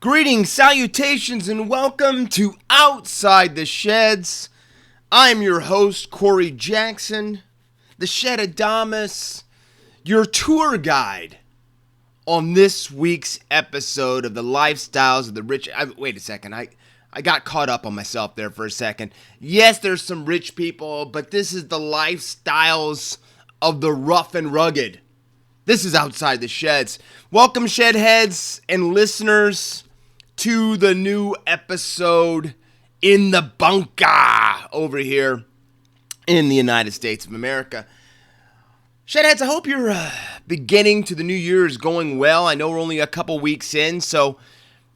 Greetings, salutations, and welcome to Outside the Sheds. I'm your host, Corey Jackson, the Shedadamus, your tour guide on this week's episode of the Lifestyles of the Rich. Wait a second, I got caught up on myself there for a second. Yes, there's some rich people, but this is the lifestyles of the rough and rugged. This is Outside the Sheds. Welcome, Shedheads and listeners, to the new episode in the bunker over here in the United States of America. Shedheads, I hope your beginning to the new year is going well. I know we're only a couple weeks in, so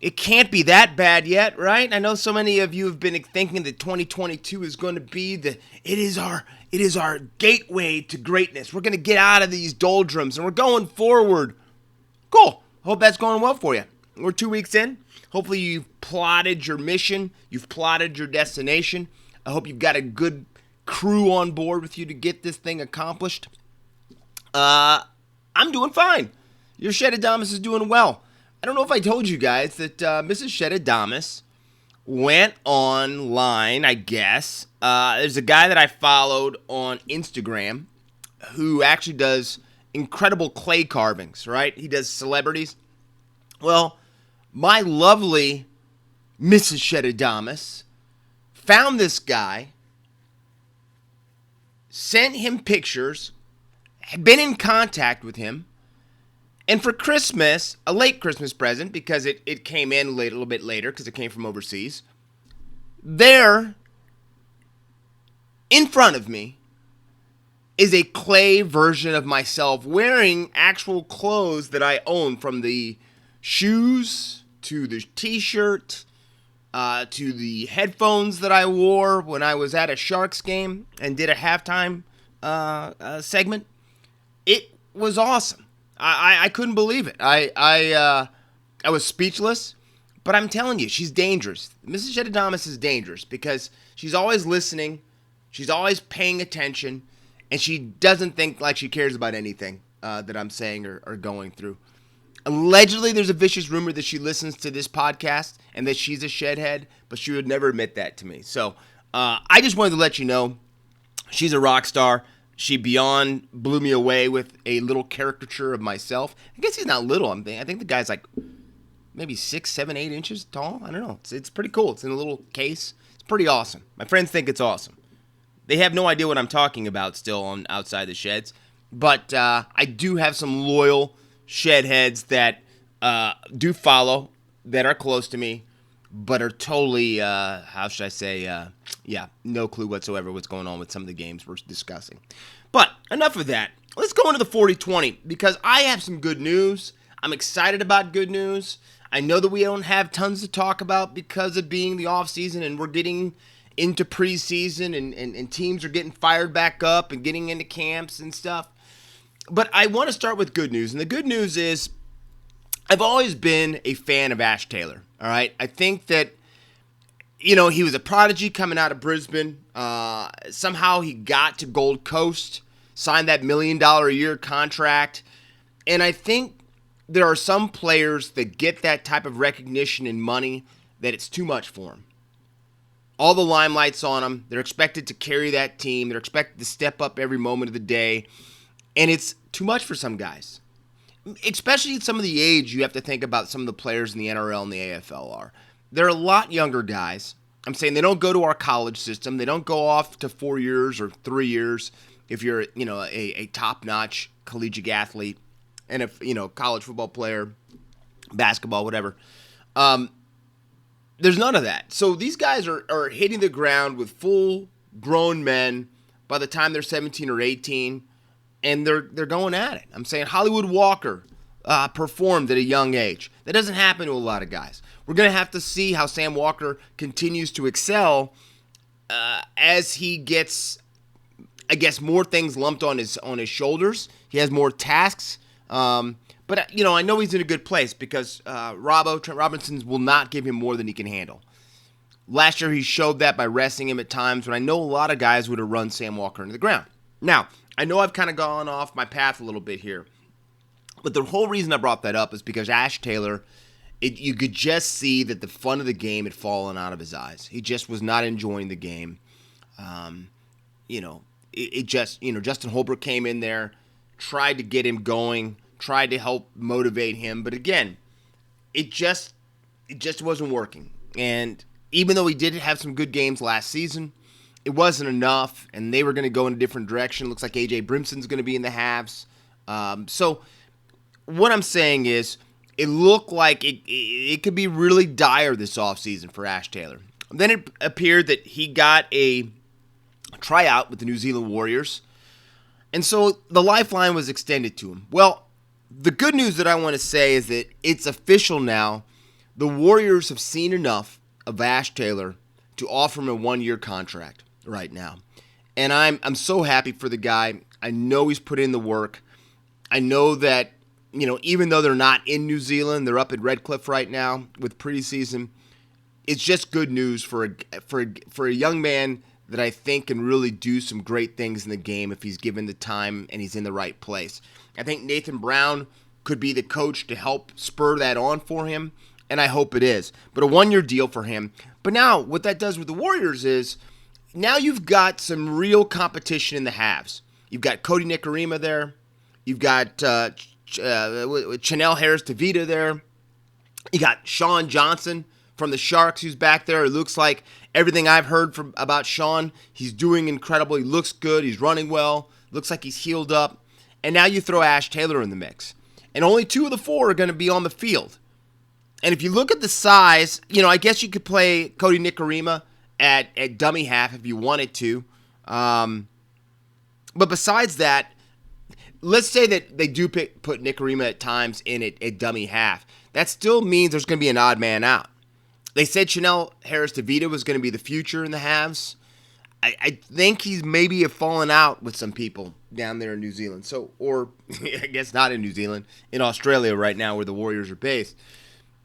it can't be that bad yet, right? I know so many of you have been thinking that 2022 is going to be it is our gateway to greatness. We're going to get out of these doldrums and we're going forward. Cool. Hope that's going well for you. We're 2 weeks in. Hopefully you've plotted your mission. You've plotted your destination. I hope you've got a good crew on board with you to get this thing accomplished. I'm doing fine. Your Shedadamus is doing well. I don't know if I told you guys that Mrs. Shedadamus went online, I guess. There's a guy that I followed on Instagram who actually does incredible clay carvings, right? He does celebrities. Well, my lovely Mrs. Shedadamus found this guy, sent him pictures, had been in contact with him, and for Christmas, a late Christmas present, because it came in a little bit later, because it came from overseas, there, in front of me, is a clay version of myself wearing actual clothes that I own, from the shoes to the t-shirt to the headphones that I wore when I was at a Sharks game and did a halftime segment. It was awesome. I couldn't believe it. I was speechless, but I'm telling you, she's dangerous. Mrs. Shedadamus is dangerous because she's always listening, she's always paying attention, and she doesn't think like she cares about anything that I'm saying or going through. Allegedly, there's a vicious rumor that she listens to this podcast and that she's a shedhead, but she would never admit that to me. So I just wanted to let you know she's a rock star. She beyond blew me away with a little caricature of myself. I guess he's not little. I think the guy's like maybe 6, 7, 8 inches tall. I don't know. It's pretty cool. It's in a little case. It's pretty awesome. My friends think it's awesome. They have no idea what I'm talking about still on Outside the Sheds. But I do have some loyal Shedheads that do follow, that are close to me, but are totally, how should I say, no clue whatsoever what's going on with some of the games we're discussing. But enough of that. Let's go into the 40-20, because I have some good news. I'm excited about good news. I know that we don't have tons to talk about because of being the offseason and we're getting into preseason and teams are getting fired back up and getting into camps and stuff. But I want to start with good news, and the good news is I've always been a fan of Ash Taylor, all right? I think that, he was a prodigy coming out of Brisbane. Somehow he got to Gold Coast, signed that $1 million a year contract, and I think there are some players that get that type of recognition and money that it's too much for them. All the limelight's on them. They're expected to carry that team. They're expected to step up every moment of the day. And it's too much for some guys. Especially at some of the age you have to think about some of the players in the NRL and the AFL are. They're a lot younger guys. I'm saying they don't go to our college system. They don't go off to 4 years or 3 years if you're, a top-notch collegiate athlete and if, college football player, basketball, whatever. There's none of that. So these guys are hitting the ground with full-grown men by the time they're 17 or 18. And they're going at it. I'm saying Hollywood Walker performed at a young age. That doesn't happen to a lot of guys. We're going to have to see how Sam Walker continues to excel as he gets, I guess, more things lumped on his shoulders. He has more tasks. But I know he's in a good place because Trent Robinson will not give him more than he can handle. Last year he showed that by resting him at times when I know a lot of guys would have run Sam Walker into the ground. Now, I know I've kind of gone off my path a little bit here, but the whole reason I brought that up is because Ash Taylor You could just see that the fun of the game had fallen out of his eyes. He just was not enjoying the game. Um, you know, Justin Holbrook came in there, tried to get him going, tried to help motivate him, but again, it just wasn't working. And even though he did have some good games last season, it wasn't enough, and they were going to go in a different direction. Looks like AJ Brimson's going to be in the halves. So what I'm saying is, it looked like it could be really dire this offseason for Ash Taylor. Then it appeared that he got a tryout with the New Zealand Warriors, and so the lifeline was extended to him. Well, the good news that I want to say is that it's official now. The Warriors have seen enough of Ash Taylor to offer him a 1-year contract right now. And I'm so happy for the guy. I know he's put in the work. I know that, even though they're not in New Zealand, they're up at Redcliffe right now with preseason. It's just good news for a young man that I think can really do some great things in the game if he's given the time and he's in the right place. I think Nathan Brown could be the coach to help spur that on for him, and I hope it is. But a 1-year deal for him. But now what that does with the Warriors is now you've got some real competition in the halves. You've got Cody Nicarima there. You've got Chanel Harris-Tavita there. You got Sean Johnson from the Sharks who's back there. It looks like everything I've heard about Sean, he's doing incredible. He looks good. He's running well. Looks like he's healed up. And now you throw Ash Taylor in the mix. And only 2 of the 4 are going to be on the field. And if you look at the size, I guess you could play Cody Nicarima at dummy half if you wanted to. But besides that, let's say that they do put Nicarima at times in at dummy half. That still means there's going to be an odd man out. They said Chanel Harris-Tavita was going to be the future in the halves. I think he's maybe fallen out with some people down there in New Zealand. Or I guess not in New Zealand, in Australia right now where the Warriors are based.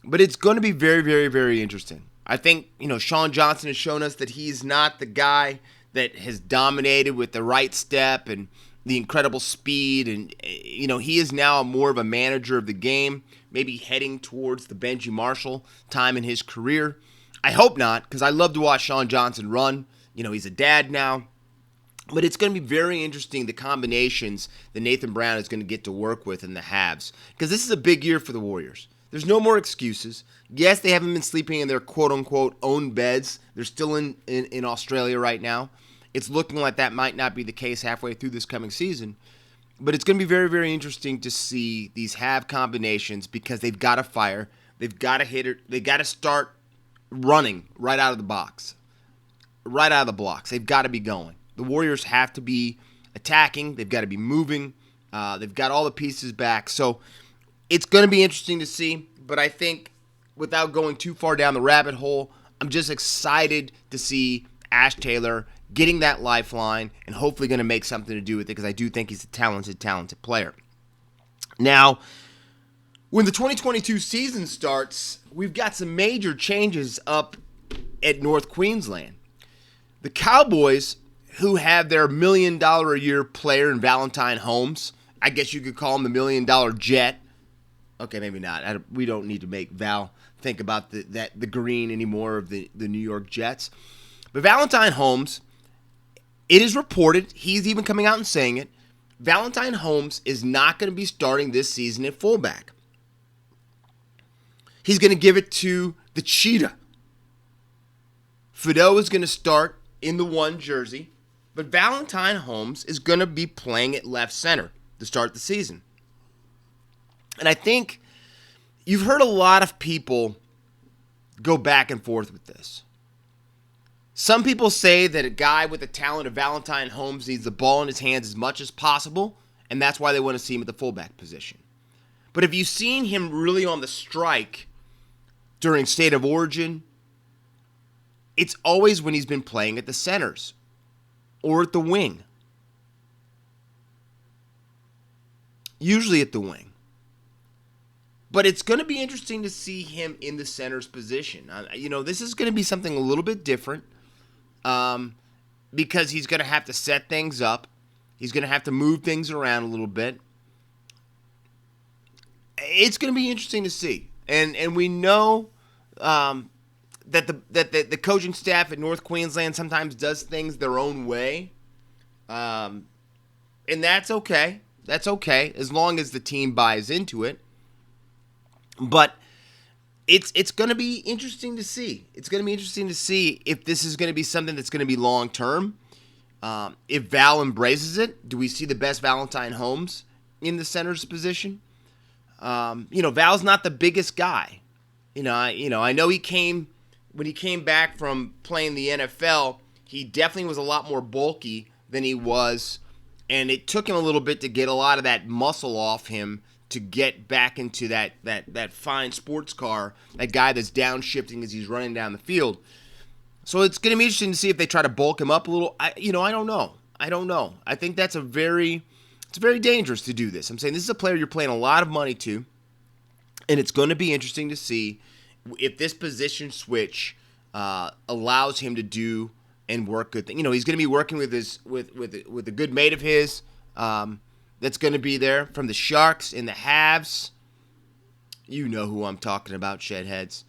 But it's going to be very, very, very interesting. I think, Sean Johnson has shown us that he's not the guy that has dominated with the right step and the incredible speed. And, he is now more of a manager of the game, maybe heading towards the Benji Marshall time in his career. I hope not, because I love to watch Sean Johnson run. He's a dad now. But it's going to be very interesting, the combinations that Nathan Brown is going to get to work with in the halves. Because this is a big year for the Warriors. There's no more excuses. Yes, they haven't been sleeping in their quote-unquote own beds. They're still in Australia right now. It's looking like that might not be the case halfway through this coming season. But it's going to be very, very interesting to see these half combinations because they've got to fire. They've got to hit it. They've got to start running right out of the box. Right out of the blocks. They've got to be going. The Warriors have to be attacking. They've got to be moving. They've got all the pieces back. So it's going to be interesting to see, but I think without going too far down the rabbit hole, I'm just excited to see Ash Taylor getting that lifeline and hopefully going to make something to do with it because I do think he's a talented player. Now, when the 2022 season starts, we've got some major changes up at North Queensland. The Cowboys, who have their $1 million a year player in Valentine Holmes, I guess you could call him the $1 million Jet. Okay, maybe not. We don't need to make Val think about the green anymore of the New York Jets. But Valentine Holmes, it is reported, he's even coming out and saying it, Valentine Holmes is not going to be starting this season at fullback. He's going to give it to the Cheetah. Fido is going to start in the 1 jersey, but Valentine Holmes is going to be playing at left center to start the season. And I think you've heard a lot of people go back and forth with this. Some people say that a guy with the talent of Valentine Holmes needs the ball in his hands as much as possible, and that's why they want to see him at the fullback position. But have you seen him really on the strike during State of Origin? It's always when he's been playing at the centers or at the wing. Usually at the wing. But it's going to be interesting to see him in the center's position. This is going to be something a little bit different because he's going to have to set things up. He's going to have to move things around a little bit. It's going to be interesting to see. And we know that the coaching staff at North Queensland sometimes does things their own way, and that's okay. That's okay as long as the team buys into it. But it's going to be interesting to see. It's going to be interesting to see if this is going to be something that's going to be long term. If Val embraces it, do we see the best Valentine Holmes in the center's position? Val's not the biggest guy. I know when he came back from playing the NFL, he definitely was a lot more bulky than he was, and it took him a little bit to get a lot of that muscle off him to get back into that fine sports car, that guy that's downshifting as he's running down the field. So it's going to be interesting to see if they try to bulk him up a little. I don't know. I think it's very dangerous to do this. I'm saying this is a player you're playing a lot of money to, and it's going to be interesting to see if this position switch allows him to do and work good things. He's going to be working with a good mate of his that's going to be there from the Sharks and the Habs. You know who I'm talking about, Shedheads.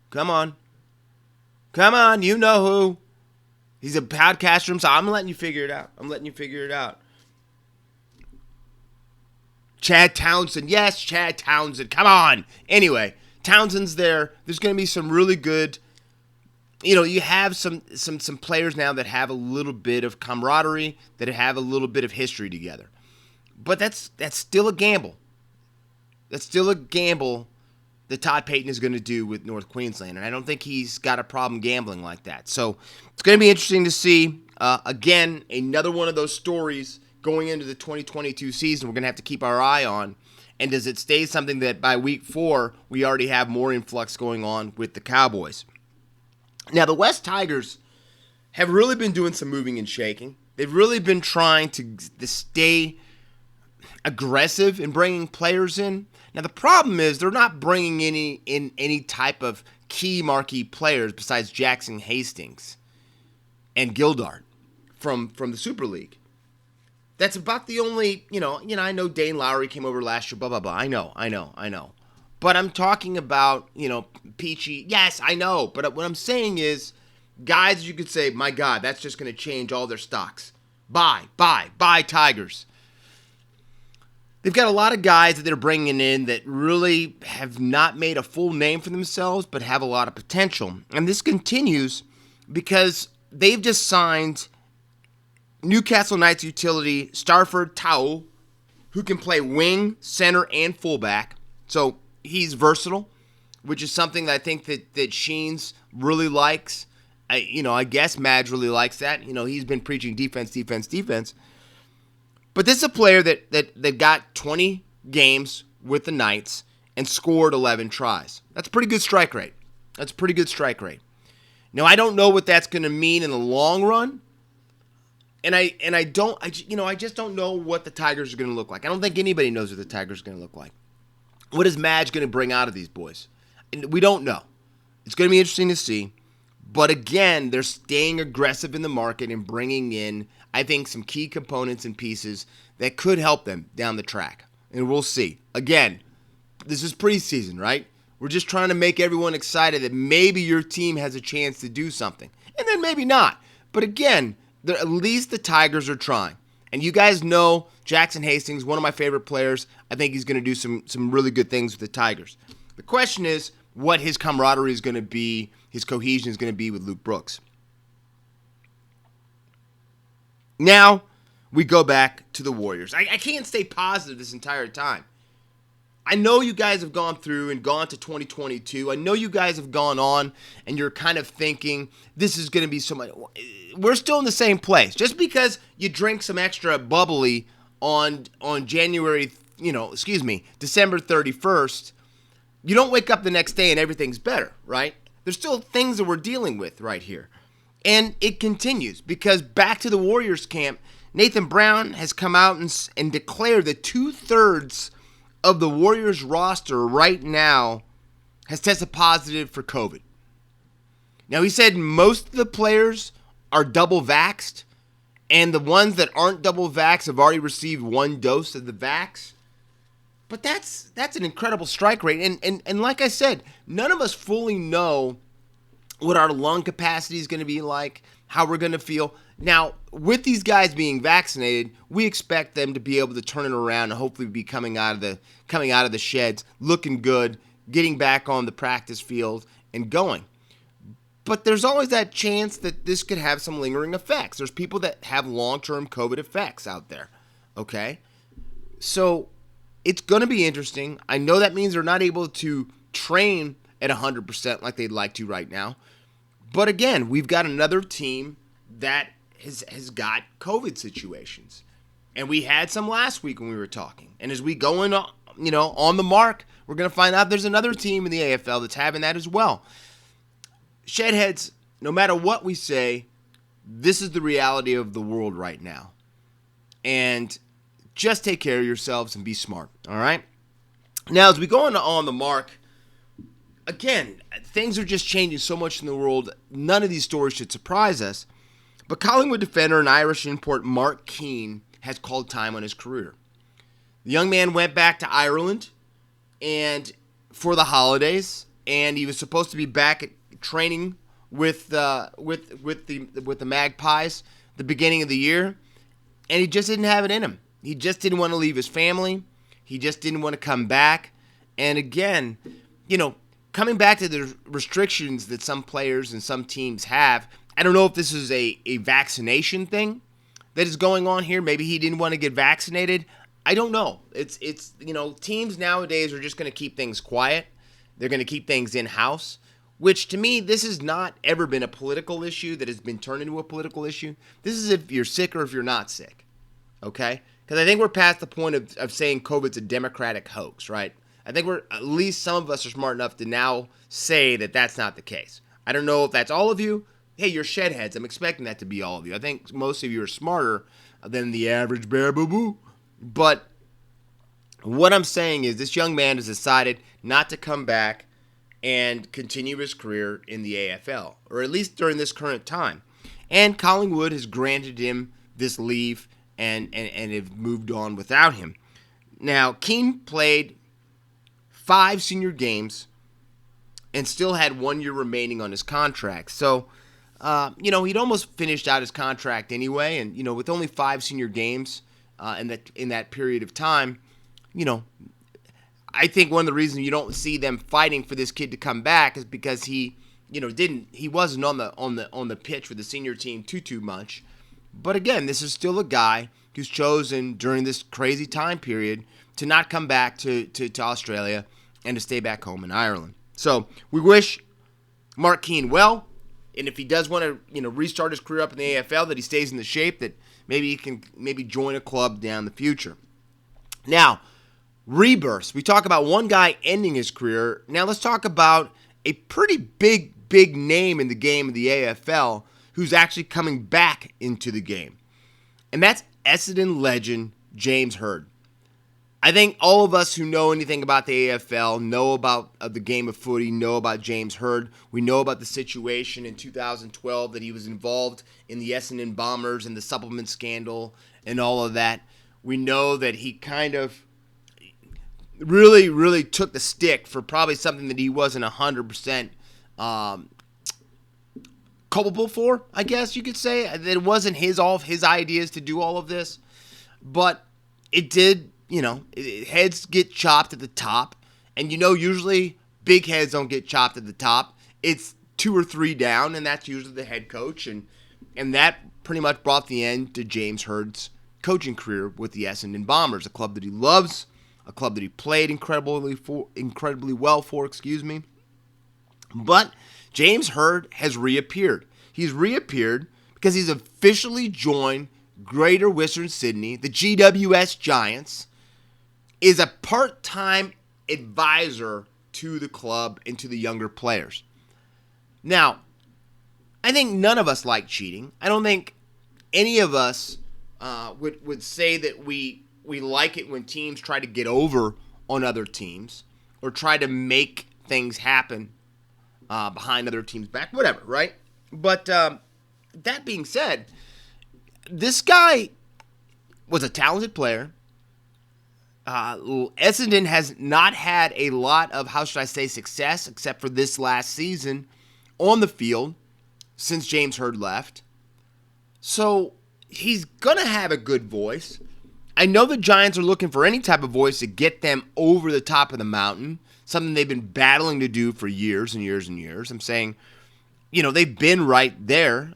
Come on, you know who. He's a podcaster, so I'm letting you figure it out. Chad Townsend. Yes, Chad Townsend. Come on. Anyway, Townsend's there. There's going to be some really good, you have some players now that have a little bit of camaraderie, that have a little bit of history together. But that's still a gamble. That's still a gamble that Todd Payton is going to do with North Queensland. And I don't think he's got a problem gambling like that. So it's going to be interesting to see. Again, another one of those stories going into the 2022 season we're going to have to keep our eye on. And does it stay something that by week 4 we already have more influx going on with the Cowboys? Now, the West Tigers have really been doing some moving and shaking. They've really been trying to stay aggressive in bringing players in. Now, the problem is they're not bringing any type of key marquee players besides Jackson Hastings and Gildart from the Super League. That's about the only, I know Dane Lowry came over last year, blah, blah, blah. I know. But I'm talking about, Peachy. Yes, I know. But what I'm saying is guys you could say, my God, that's just going to change all their stocks. Buy Tigers. They've got a lot of guys that they're bringing in that really have not made a full name for themselves, but have a lot of potential. And this continues because they've just signed Newcastle Knights utility Starford Tau, who can play wing, center, and fullback. So he's versatile, which is something that I think that Sheens really likes. I guess Madge really likes that. He's been preaching defense. But this is a player that got 20 games with the Knights and scored 11 tries. That's a pretty good strike rate. Now, I don't know what that's going to mean in the long run. And I just don't know what the Tigers are going to look like. I don't think anybody knows what the Tigers are going to look like. What is Madge going to bring out of these boys? And we don't know. It's going to be interesting to see. But again, they're staying aggressive in the market and bringing in, I think, some key components and pieces that could help them down the track. And we'll see. Again, this is preseason, right? We're just trying to make everyone excited that maybe your team has a chance to do something. And then maybe not. But again, at least the Tigers are trying. And you guys know Jackson Hastings, one of my favorite players. I think he's going to do some really good things with the Tigers. The question is what his camaraderie is going to be, his cohesion is going to be with Luke Brooks. Now we go back to the Warriors. I can't stay positive this entire time. I know you guys have gone through and gone to 2022. I know you guys have gone on and you're kind of thinking this is going to be so much. We're still in the same place. Just because you drink some extra bubbly on December 31st, you don't wake up the next day and everything's better, right? There's still things that we're dealing with right here. And it continues because back to the Warriors camp, Nathan Brown has come out and declared that 2/3 of the Warriors roster right now has tested positive for COVID. Now, he said most of the players are double vaxxed, and the ones that aren't double vaxxed have already received one dose of the vax. But that's an incredible strike rate. And like I said, none of us fully know what our lung capacity is going to be like, how we're going to feel. Now, with these guys being vaccinated, we expect them to be able to turn it around and hopefully be coming out of the sheds, looking good, getting back on the practice field and going. But there's always that chance that this could have some lingering effects. There's people that have long-term COVID effects out there, okay? So it's going to be interesting. I know that means they're not able to train at 100% like they'd like to right now. But again, we've got another team that has got COVID situations. And we had some last week when we were talking. And as we go in, on the mark, we're going to find out there's another team in the AFL that's having that as well. Shedheads, no matter what we say, this is the reality of the world right now. And just take care of yourselves and be smart, all right? Now, as we go on the mark, again, things are just changing so much in the world. None of these stories should surprise us. But Collingwood defender and Irish import Mark Keane has called time on his career. The young man went back to Ireland and for the holidays, and he was supposed to be back at training with the Magpies the beginning of the year, and he just didn't have it in him. He just didn't want to leave his family. He just didn't want to come back. And again, coming back to the restrictions that some players and some teams have, I don't know if this is a vaccination thing that is going on here. Maybe he didn't want to get vaccinated. I don't know. It's teams nowadays are just going to keep things quiet. They're going to keep things in-house, which to me, this has not ever been a political issue that has been turned into a political issue. This is if you're sick or if you're not sick, okay? Because I think we're past the point of saying COVID's a Democratic hoax, right? I think at least some of us are smart enough to now say that that's not the case. I don't know if that's all of you. Hey, you're shedheads. I'm expecting that to be all of you. I think most of you are smarter than the average bear boo-boo. But what I'm saying is this young man has decided not to come back and continue his career in the AFL, or at least during this current time. And Collingwood has granted him this leave and have moved on without him. Now, Keane played 5 senior games and still had 1 year remaining on his contract. So, he'd almost finished out his contract anyway. And, with only 5 senior games in that period of time, I think one of the reasons you don't see them fighting for this kid to come back is because he wasn't on the pitch for the senior team too much. But again, this is still a guy who's chosen during this crazy time period to not come back to Australia and to stay back home in Ireland. So we wish Mark Keane well, and if he does want to restart his career up in the AFL, that he stays in the shape that maybe he can join a club down the future. Now, rebirths. We talk about one guy ending his career. Now let's talk about a pretty big name in the game of the AFL who's actually coming back into the game. And that's Essendon legend James Hird. I think all of us who know anything about the AFL know about the game of footy, know about James Hird. We know about the situation in 2012 that he was involved in the Essendon Bombers and the supplement scandal and all of that. We know that he kind of really took the stick for probably something that he wasn't 100% culpable for, I guess you could say. That it wasn't all of his ideas to do all of this, but it did, heads get chopped at the top, and usually big heads don't get chopped at the top. It's 2 or 3 down, and that's usually the head coach, and that pretty much brought the end to James Hird's coaching career with the Essendon Bombers, a club that he loves, a club that he played incredibly well for, But James Hird has reappeared. He's reappeared because he's officially joined Greater Western Sydney, the GWS Giants, is a part-time advisor to the club and to the younger players. Now, I think none of us like cheating. I don't think any of us would say that we like it when teams try to get over on other teams or try to make things happen behind other teams' back, whatever, right? But that being said, this guy was a talented player, Essendon has not had a lot of, how should I say, success, except for this last season on the field since James Hurd left. So he's going to have a good voice. I know the Giants are looking for any type of voice to get them over the top of the mountain, something they've been battling to do for years and years and years. I'm saying, they've been right there.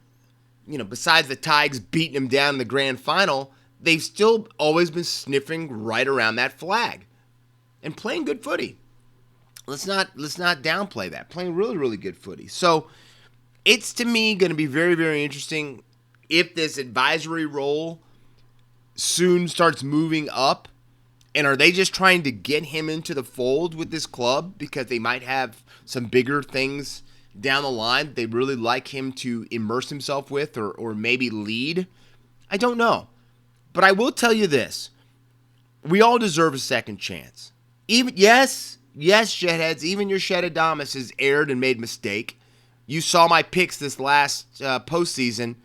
Besides the Tigers beating them down in the grand final, they've still always been sniffing right around that flag and playing good footy. Let's not downplay that. Playing really, really good footy. So it's, to me, going to be very, very interesting if this advisory role soon starts moving up. And are they just trying to get him into the fold with this club because they might have some bigger things down the line they really like him to immerse himself with or maybe lead? I don't know. But I will tell you this. We all deserve a second chance. Yes, Shedheads, even your Shedadamas has erred and made mistake. You saw my picks this last postseason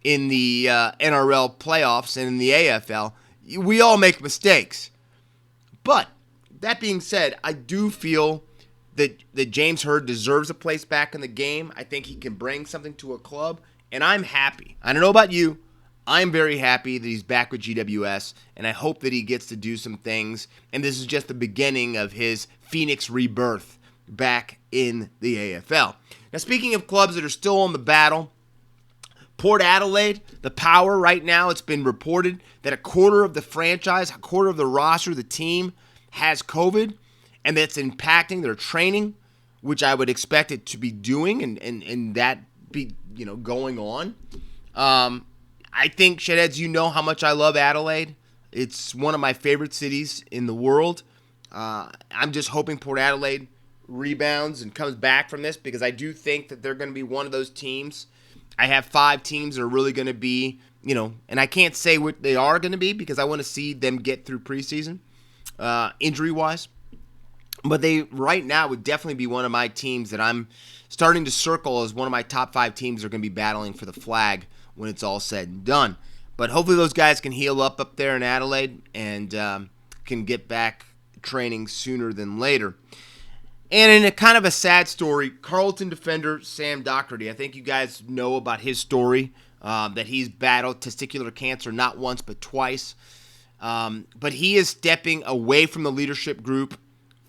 in the NRL playoffs and in the AFL. We all make mistakes. But that being said, I do feel that James Hurd deserves a place back in the game. I think he can bring something to a club, and I'm happy. I don't know about you. I'm very happy that he's back with GWS, and I hope that he gets to do some things. And this is just the beginning of his Phoenix rebirth back in the AFL. Now, speaking of clubs that are still on the battle, Port Adelaide, the Power right now, it's been reported that a quarter of the franchise, a quarter of the roster, the team, has COVID, and that's impacting their training, which I would expect it to be doing and that be going on. I think, Shedheads, you know how much I love Adelaide. It's one of my favorite cities in the world. I'm just hoping Port Adelaide rebounds and comes back from this because I do think that they're going to be one of those teams. I have 5 teams that are really going to be, and I can't say what they are going to be because I want to see them get through preseason, injury-wise. But they, right now, would definitely be one of my teams that I'm starting to circle as one of my top 5 teams that are going to be battling for the flag when it's all said and done. But hopefully those guys can heal up there in Adelaide and can get back training sooner than later. And in a kind of a sad story, Carlton defender Sam Docherty, I think you guys know about his story, that he's battled testicular cancer not once but twice. But he is stepping away from the leadership group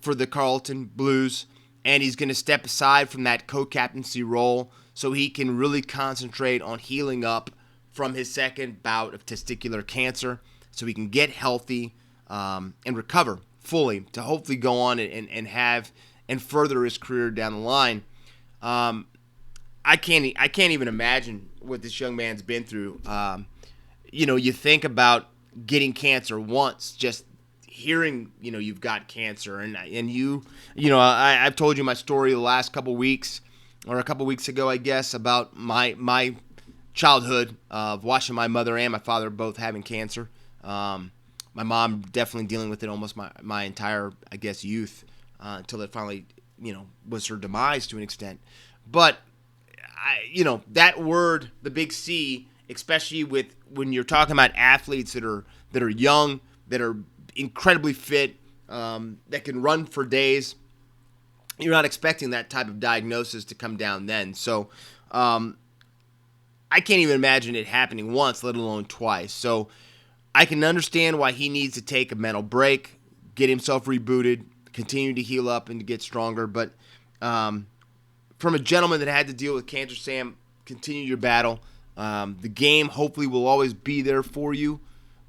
for the Carlton Blues, and he's going to step aside from that co-captaincy role so he can really concentrate on healing up from his second bout of testicular cancer so he can get healthy and recover fully to hopefully go on and have and further his career down the line. I can't even imagine what this young man's been through. You think about getting cancer once, just hearing you've got cancer, and I've told you my story the last couple weeks, or a couple weeks ago, I guess, about my childhood of watching my mother and my father both having cancer. My mom definitely dealing with it almost my entire, I guess, youth until it finally, was her demise to an extent. But that word, the big C, especially when you're talking about athletes that are young, that are incredibly fit, that can run for days, you're not expecting that type of diagnosis to come down then. So I can't even imagine it happening once, let alone twice. So I can understand why he needs to take a mental break, get himself rebooted, continue to heal up and to get stronger. But from a gentleman that had to deal with cancer, Sam, continue your battle. The game hopefully will always be there for you,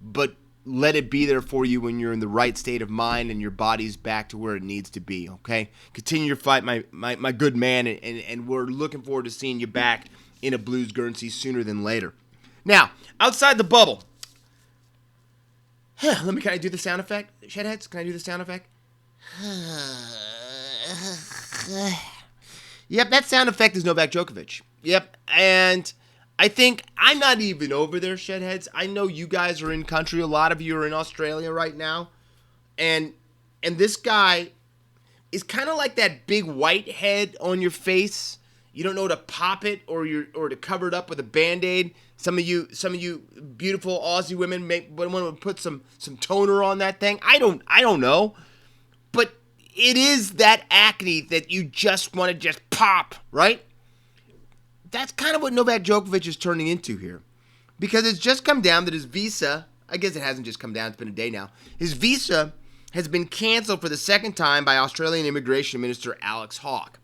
but let it be there for you when you're in the right state of mind and your body's back to where it needs to be, okay? Continue your fight, my good man, and we're looking forward to seeing you back in a Blues Guernsey sooner than later. Now, outside the bubble, can I do the sound effect? Shedheads, can I do the sound effect? Yep, that sound effect is Novak Djokovic. Yep, and I think I'm not even over there, Shedheads. I know you guys are in country. A lot of you are in Australia right now. And this guy is kind of like that big white head on your face You don't know to pop it or to cover it up with a Band-Aid. Some of you beautiful Aussie women want to put some toner on that thing. I don't know. But it is that acne that you just want to just pop, right? That's kind of what Novak Djokovic is turning into here. Because it's just come down that his visa, I guess it hasn't just come down, it's been a day now. His visa has been canceled for the second time by Australian Immigration Minister Alex Hawke.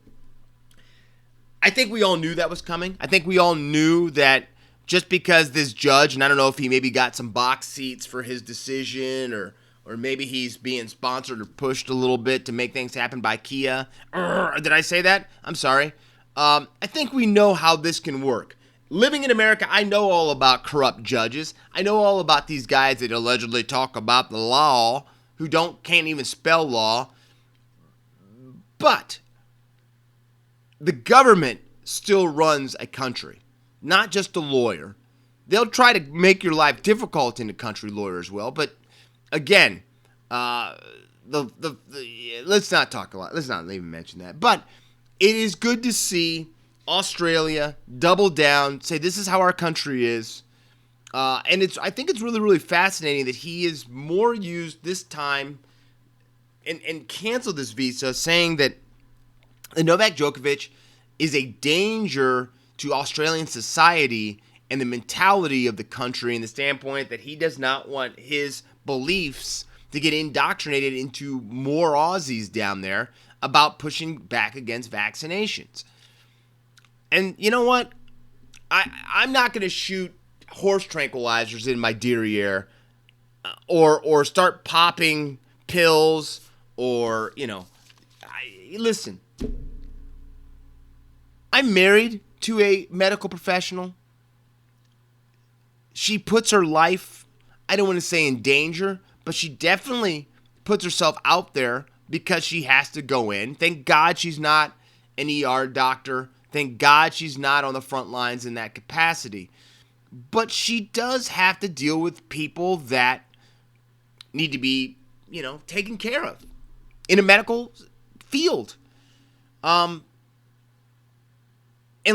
I think we all knew that was coming. I think we all knew that just because this judge, and I don't know if he maybe got some box seats for his decision or maybe he's being sponsored or pushed a little bit to make things happen by Kia. Did I say that? I'm sorry. I think we know how this can work. Living in America, I know all about corrupt judges. I know all about these guys that allegedly talk about the law who can't even spell law. But the government still runs a country, not just a lawyer. They'll try to make your life difficult in the country, lawyers will. But again, let's not talk a lot. Let's not even mention that. But it is good to see Australia double down, say this is how our country is. And I think it's really, really fascinating that he is more used this time and canceled this visa, saying that Novak Djokovic is a danger to Australian society and the mentality of the country and the standpoint that he does not want his beliefs to get indoctrinated into more Aussies down there about pushing back against vaccinations. And you know what? I'm not going to shoot horse tranquilizers in my derriere or start popping pills or, listen. I'm married to a medical professional. She puts her life, I don't want to say in danger, but she definitely puts herself out there because she has to go in. Thank God she's not an ER doctor. Thank God she's not on the front lines in that capacity. But she does have to deal with people that need to be, taken care of in a medical field. And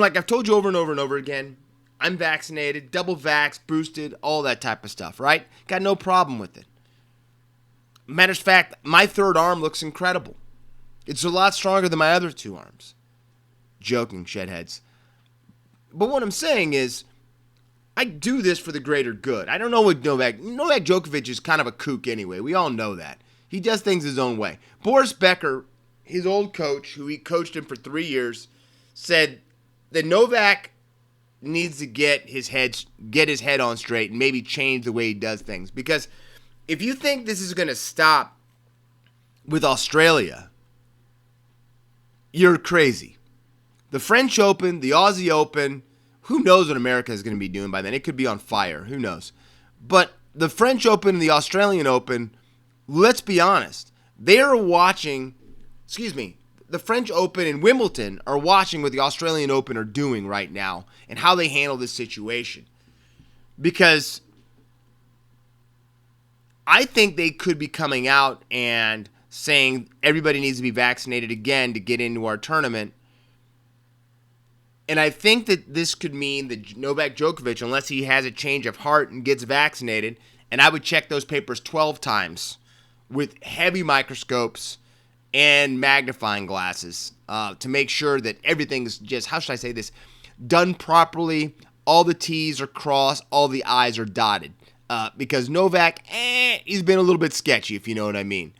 like I've told you over and over and over again, I'm vaccinated, double vax, boosted, all that type of stuff, right? Got no problem with it. Matter of fact, my third arm looks incredible. It's a lot stronger than my other two arms. Joking, shedheads. But what I'm saying is, I do this for the greater good. I don't know what Novak Djokovic is kind of a kook anyway. We all know that. He does things his own way. Boris Becker, his old coach, who he coached him for 3 years, said that Novak needs to get his head on straight and maybe change the way he does things. Because if you think this is going to stop with Australia, you're crazy. The French Open, the Aussie Open, who knows what America is going to be doing by then? It could be on fire. Who knows? But the French Open and the Australian Open, let's be honest, they are watching, the French Open and Wimbledon are watching what the Australian Open are doing right now and how they handle this situation. Because I think they could be coming out and saying everybody needs to be vaccinated again to get into our tournament. And I think that this could mean that Novak Djokovic, unless he has a change of heart and gets vaccinated, and I would check those papers 12 times with heavy microscopes and magnifying glasses to make sure that everything's just, how should I say this, done properly, all the T's are crossed, all the I's are dotted. Because Novak, he's been a little bit sketchy, if you know what I mean.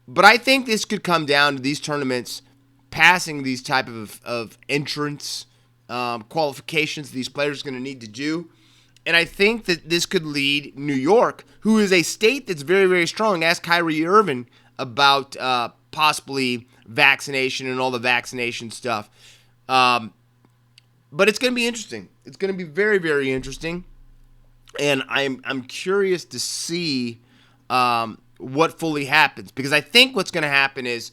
But I think this could come down to these tournaments passing these type of entrance qualifications these players are going to need to do. And I think that this could lead New York, who is a state that's very, very strong. Ask Kyrie Irving about possibly vaccination and all the vaccination stuff. But it's going to be interesting. It's going to be very, very interesting. And I'm curious to see what fully happens. Because I think what's going to happen is,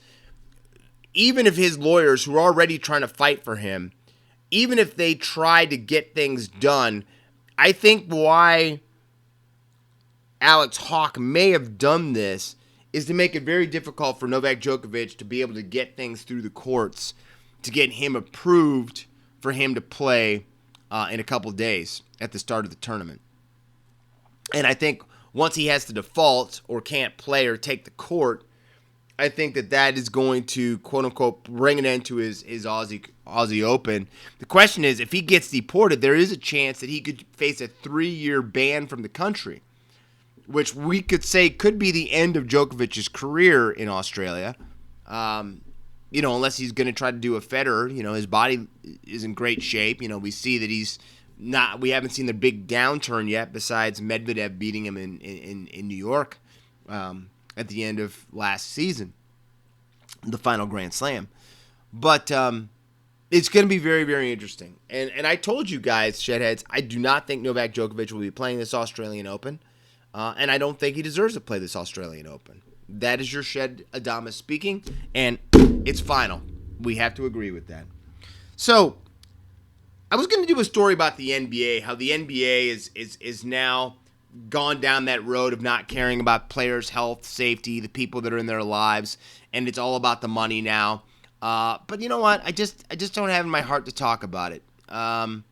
even if his lawyers, who are already trying to fight for him, even if they try to get things done, I think why Alex Hawke may have done this is to make it very difficult for Novak Djokovic to be able to get things through the courts to get him approved for him to play in a couple days at the start of the tournament. And I think once he has to default or can't play or take the court, I think that is going to, quote-unquote, bring an end to his Aussie Open. The question is, if he gets deported, there is a chance that he could face a 3-year ban from the country, which we could say could be the end of Djokovic's career in Australia. Unless he's going to try to do a Federer. His body is in great shape. We see that we haven't seen the big downturn yet, besides Medvedev beating him in New York at the end of last season, the final Grand Slam. But it's going to be very, very interesting. And I told you guys, Shedheads, I do not think Novak Djokovic will be playing this Australian Open. And I don't think he deserves to play this Australian Open. That is your Shed Adamas speaking, and it's final. We have to agree with that. So, I was going to do a story about the NBA, how the NBA is now gone down that road of not caring about players' health, safety, the people that are in their lives, and it's all about the money now. But you know what? I just don't have in my heart to talk about it. I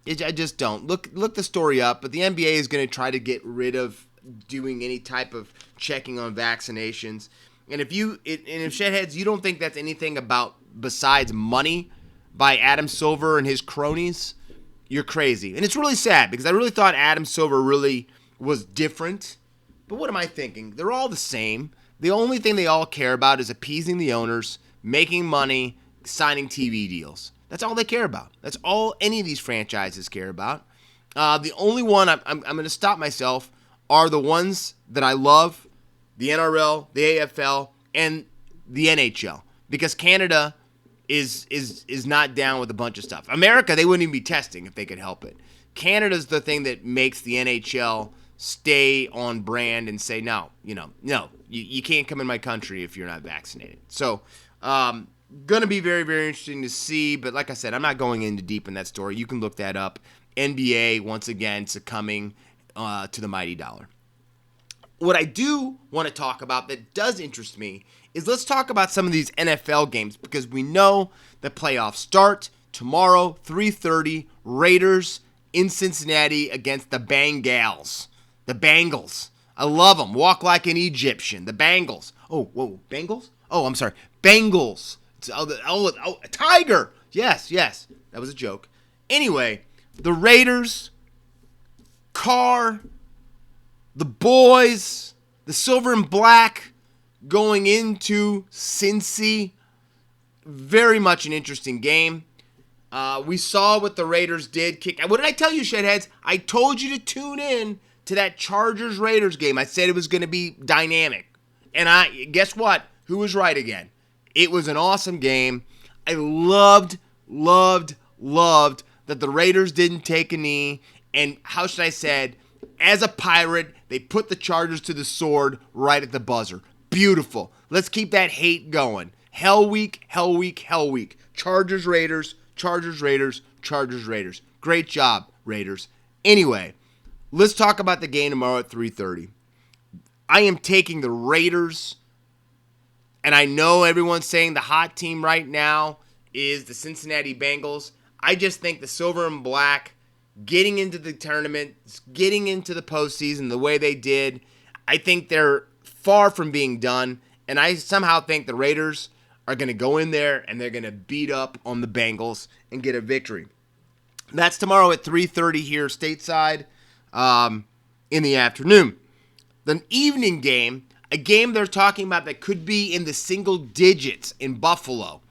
just don't. Look the story up, but the NBA is going to try to get rid of doing any type of checking on vaccinations. And if Shedheads, you don't think that's anything about besides money by Adam Silver and his cronies, you're crazy. And it's really sad because I really thought Adam Silver really was different. But what am I thinking? They're all the same. The only thing they all care about is appeasing the owners, making money, signing TV deals. That's all they care about. That's all any of these franchises care about. The only one I'm going to stop myself are the ones that I love, the NRL, the AFL, and the NHL. Because Canada is not down with a bunch of stuff. America, they wouldn't even be testing if they could help it. Canada's the thing that makes the NHL stay on brand and say, no, you can't come in my country if you're not vaccinated. So, going to be very, very interesting to see. But like I said, I'm not going into deep in that story. You can look that up. NBA, once again, succumbing to the mighty dollar. What I do want to talk about that does interest me is let's talk about some of these NFL games, because we know the playoffs start tomorrow, 3:30, Raiders in Cincinnati against the Bengals. The Bengals. I love them. Walk like an Egyptian. The Bengals. Oh, whoa, Bengals? Oh, I'm sorry. Bengals. A tiger. Yes. That was a joke. Anyway, the Raiders, Carr, the boys, the silver and black going into Cincy. Very much an interesting game. We saw what the Raiders did. What did I tell you, Shedheads? I told you to tune in to that Chargers-Raiders game. I said it was going to be dynamic. And guess what? Who was right again? It was an awesome game. I loved that the Raiders didn't take a knee. And how should I say, as a Pirate, they put the Chargers to the sword right at the buzzer. Beautiful. Let's keep that hate going. Hell week. Chargers, Raiders. Great job, Raiders. Anyway, let's talk about the game tomorrow at 3:30. I am taking the Raiders, and I know everyone's saying the hot team right now is the Cincinnati Bengals. I just think the silver and black getting into the tournament, getting into the postseason the way they did, I think they're far from being done, and I somehow think the Raiders are going to go in there and they're going to beat up on the Bengals and get a victory. That's tomorrow at 3:30 here stateside in the afternoon. The evening game, a game they're talking about that could be in the single digits in Buffalo.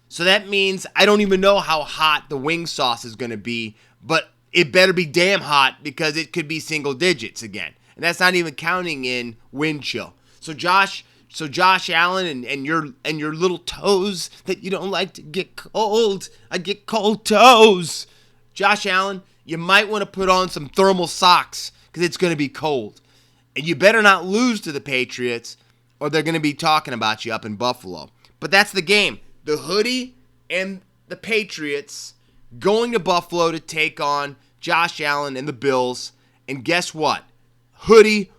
So that means I don't even know how hot the wing sauce is going to be, but it better be damn hot because it could be single digits again. And that's not even counting in wind chill. So Josh Allen and your little toes that you don't like to get cold. I get cold toes. Josh Allen, you might want to put on some thermal socks because it's going to be cold. And you better not lose to the Patriots or they're going to be talking about you up in Buffalo. But that's the game. The hoodie and the Patriots going to Buffalo to take on Josh Allen and the Bills. And guess what? Hoodie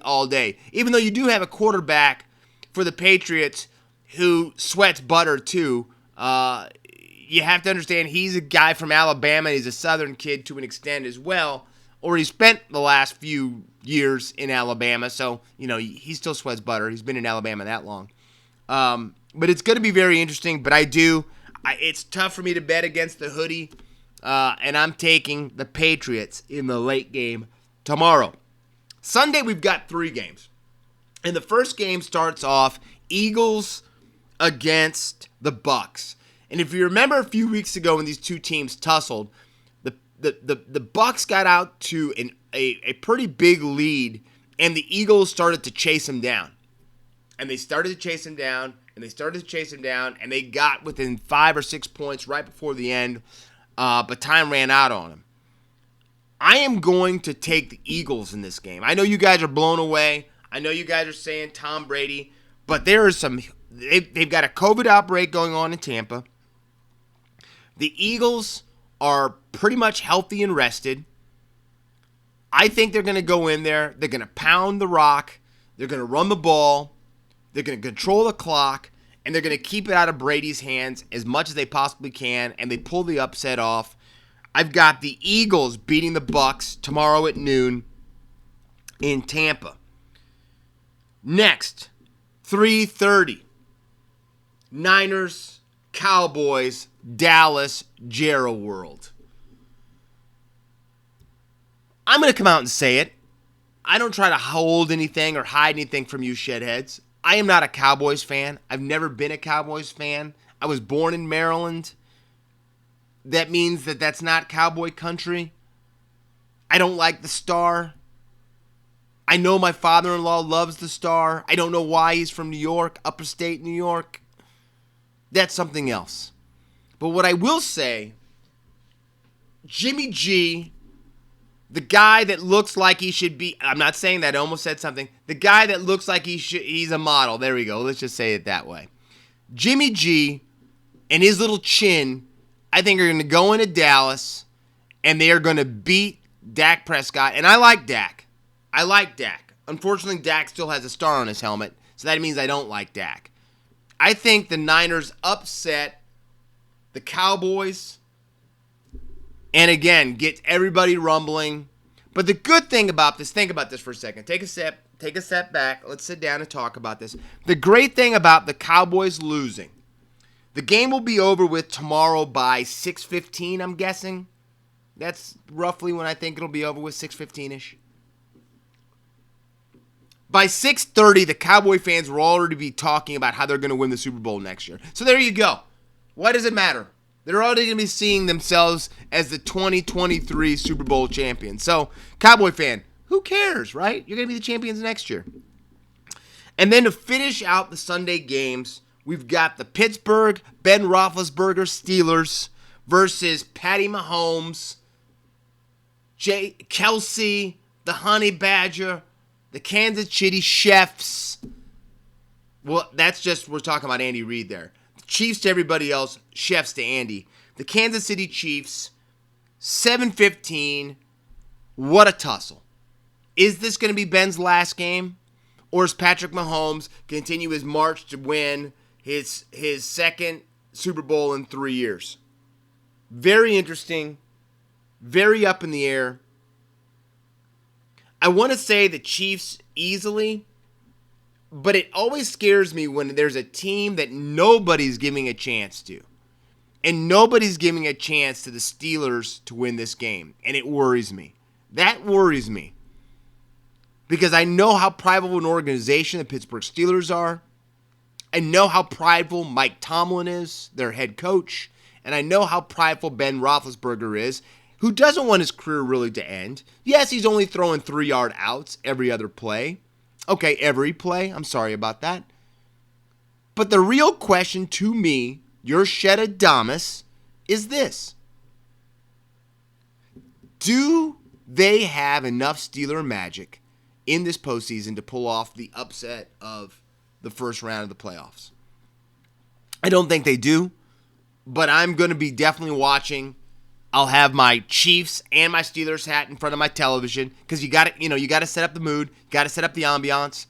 all day. Even though you do have a quarterback for the Patriots who sweats butter too, You have to understand he's a guy from Alabama. He's a Southern kid to an extent as well, or he spent the last few years in Alabama, so, he still sweats butter. He's been in Alabama that long. But it's going to be very interesting, but it's tough for me to bet against the hoodie, and I'm taking the Patriots in the late game tomorrow. Sunday, we've got 3 games, and the first game starts off Eagles against the Bucks. And if you remember a few weeks ago when these two teams tussled, the Bucks got out to a pretty big lead, and the Eagles started to chase them down. And they started to chase him down, and they got within 5 or 6 points right before the end, but time ran out on them. I am going to take the Eagles in this game. I know you guys are blown away. I know you guys are saying Tom Brady, but there is they've got a COVID outbreak going on in Tampa. The Eagles are pretty much healthy and rested. I think they're going to go in there. They're going to pound the rock. They're going to run the ball. They're going to control the clock. And they're going to keep it out of Brady's hands as much as they possibly can. And they pull the upset off. I've got the Eagles beating the Bucks tomorrow at noon in Tampa. Next, 3:30. Niners, Cowboys, Dallas, Jerry World. I'm going to come out and say it. I don't try to hold anything or hide anything from you shedheads. I am not a Cowboys fan. I've never been a Cowboys fan. I was born in Maryland. That means that that's not cowboy country. I don't like the Star. I know my father-in-law loves the Star. I don't know why he's from New York, upper state New York. That's something else. But what I will say, Jimmy G, the guy that looks like he should be, I'm not saying that, I almost said something. The guy that looks like he's a model. There we go. Let's just say it that way. Jimmy G and his little chin, I think, are going to go into Dallas, and they are going to beat Dak Prescott. And I like Dak. Unfortunately, Dak still has a star on his helmet, so that means I don't like Dak. I think the Niners upset the Cowboys and, again, get everybody rumbling. But the good thing about this, think about this for a second. Take a step back. Let's sit down and talk about this. The great thing about the Cowboys losing, the game will be over with tomorrow by 6:15, I'm guessing. That's roughly when I think it'll be over with, 6:15-ish. By 6:30, the Cowboy fans will already be talking about how they're going to win the Super Bowl next year. So there you go. Why does it matter? They're already going to be seeing themselves as the 2023 Super Bowl champions. So, Cowboy fan, who cares, right? You're going to be the champions next year. And then to finish out the Sunday games, we've got the Pittsburgh Ben Roethlisberger Steelers versus Patty Mahomes, Kelsey, the Honey Badger, the Kansas City Chiefs. Well, that's just, we're talking about Andy Reid there. The Chiefs to everybody else, Chiefs to Andy. The Kansas City Chiefs, 7-15. What a tussle. Is this going to be Ben's last game? Or is Patrick Mahomes continue his march to win his second Super Bowl in 3 years? Very interesting. Very up in the air. I want to say the Chiefs easily, but it always scares me when there's a team that nobody's giving a chance to. And nobody's giving a chance to the Steelers to win this game. And it worries me. That worries me. Because I know how prideful an organization the Pittsburgh Steelers are. I know how prideful Mike Tomlin is, their head coach. And I know how prideful Ben Roethlisberger is, who doesn't want his career really to end. Yes, he's only throwing 3-yard outs every other play. Okay, every play. I'm sorry about that. But the real question to me, your Shedadamas, is this. Do they have enough Steeler magic in this postseason to pull off the upset of the first round of the playoffs? I don't think they do, but I'm going to be definitely watching. I'll have my Chiefs and my Steelers hat in front of my television because you got to set up the mood, got to set up the ambiance.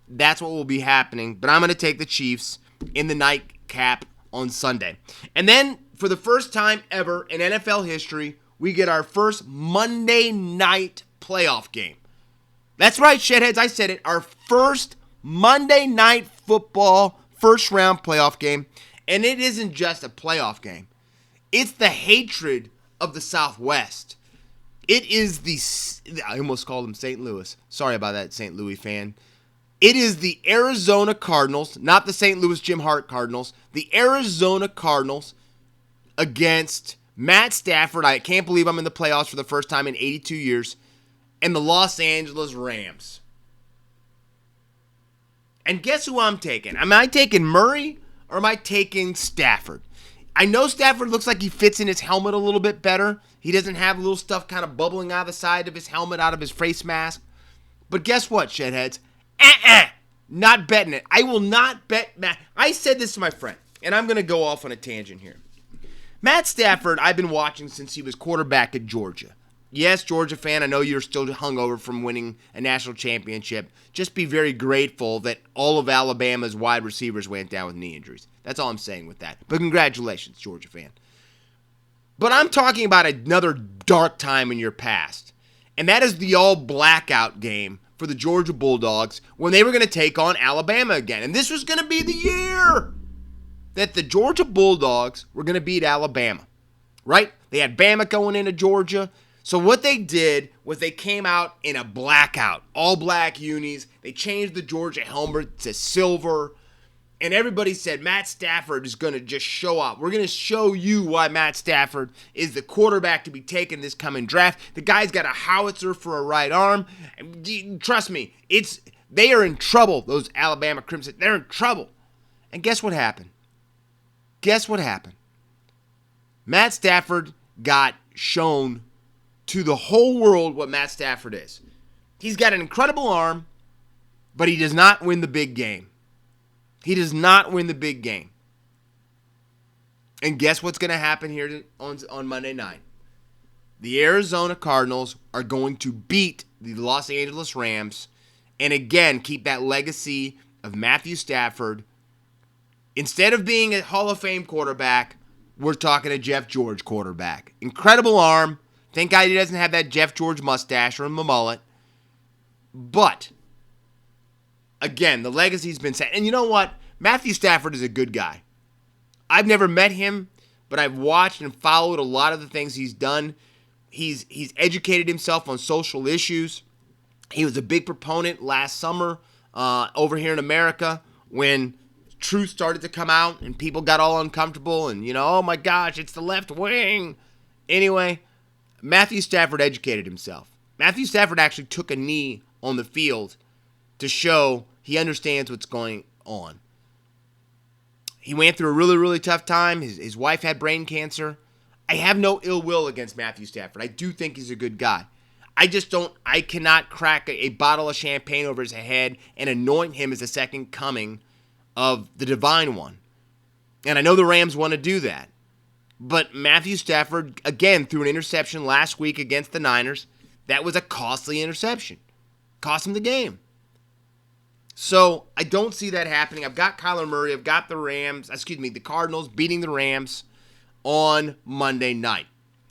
That's what will be happening. But I'm going to take the Chiefs in the nightcap on Sunday. And then, for the first time ever in NFL history, we get our first Monday night playoff game. That's right, shitheads, I said it. Our first Monday night football first round playoff game. And it isn't just a playoff game. It's the hatred of the Southwest. It is I almost called him St. Louis. Sorry about that, St. Louis fan. It is the Arizona Cardinals, not the St. Louis Jim Hart Cardinals. The Arizona Cardinals against Matt Stafford. I can't believe I'm in the playoffs for the first time in 82 years. And the Los Angeles Rams. And guess who I'm taking? Am I taking Murray or am I taking Stafford? I know Stafford looks like he fits in his helmet a little bit better. He doesn't have little stuff kind of bubbling out of the side of his helmet, out of his face mask. But guess what, shitheads? Not betting it. I will not bet Matt. I said this to my friend, and I'm going to go off on a tangent here. Matt Stafford, I've been watching since he was quarterback at Georgia. Yes, Georgia fan, I know you're still hungover from winning a national championship. Just be very grateful that all of Alabama's wide receivers went down with knee injuries. That's all I'm saying with that. But congratulations, Georgia fan. But I'm talking about another dark time in your past. And that is the all blackout game for the Georgia Bulldogs when they were going to take on Alabama again. And this was going to be the year that the Georgia Bulldogs were going to beat Alabama. Right? They had Bama going into Georgia. So what they did was they came out in a blackout, all black unis. They changed the Georgia helmet to silver. And everybody said Matt Stafford is going to just show up. We're going to show you why Matt Stafford is the quarterback to be taken this coming draft. The guy's got a howitzer for a right arm. Trust me, they are in trouble, those Alabama Crimson. They're in trouble. And guess what happened? Guess what happened? Matt Stafford got shown to the whole world what Matt Stafford is. He's got an incredible arm, but he does not win the big game. He does not win the big game. And guess what's going to happen here on Monday night? The Arizona Cardinals are going to beat the Los Angeles Rams and again keep that legacy of Matthew Stafford. Instead of being a Hall of Fame quarterback, we're talking a Jeff George quarterback. Incredible arm. Thank God he doesn't have that Jeff George mustache or a mullet. But, again, the legacy's been set. And you know what? Matthew Stafford is a good guy. I've never met him, but I've watched and followed a lot of the things he's done. He's educated himself on social issues. He was a big proponent last summer over here in America when truth started to come out and people got all uncomfortable and, oh my gosh, it's the left wing. Anyway, Matthew Stafford educated himself. Matthew Stafford actually took a knee on the field to show he understands what's going on. He went through a really, really tough time. His wife had brain cancer. I have no ill will against Matthew Stafford. I do think he's a good guy. I cannot crack a bottle of champagne over his head and anoint him as the second coming of the divine one. And I know the Rams want to do that. But Matthew Stafford, again, threw an interception last week against the Niners. That was a costly interception. Cost him the game. So I don't see that happening. I've got Kyler Murray. I've got the Cardinals beating the Rams on Monday night.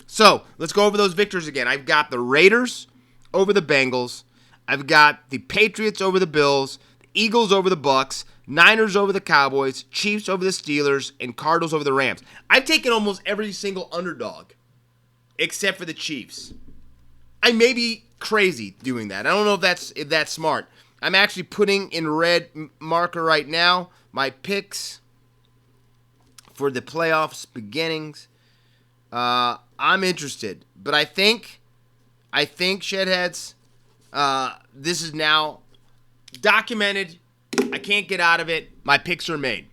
So let's go over those victors again. I've got the Raiders over the Bengals. I've got the Patriots over the Bills, the Eagles over the Bucks, Niners over the Cowboys, Chiefs over the Steelers, and Cardinals over the Rams. I've taken almost every single underdog except for the Chiefs. I may be crazy doing that. I don't know if that's smart. I'm actually putting in red marker right now my picks for the playoffs beginnings. I'm interested, but I think Shedheads, this is now documented. I can't get out of it. My picks are made.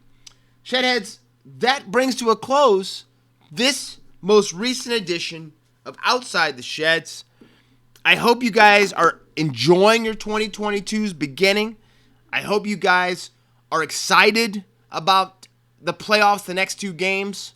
Shedheads, that brings to a close this most recent edition of Outside the Sheds. I hope you guys are enjoying your 2022's beginning. I hope you guys are excited about the playoffs, the next two games.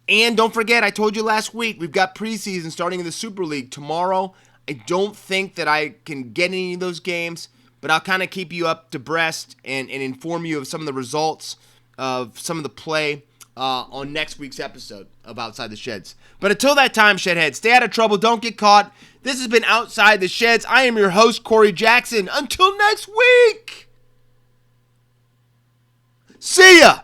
And don't forget, I told you last week, we've got preseason starting in the Super League tomorrow. I don't think that I can get any of those games, but I'll kind of keep you up to breast and inform you of some of the results of some of the play on next week's episode of Outside the Sheds. But until that time, Shedhead, stay out of trouble. Don't get caught. This has been Outside the Sheds. I am your host, Corey Jackson. Until next week. See ya.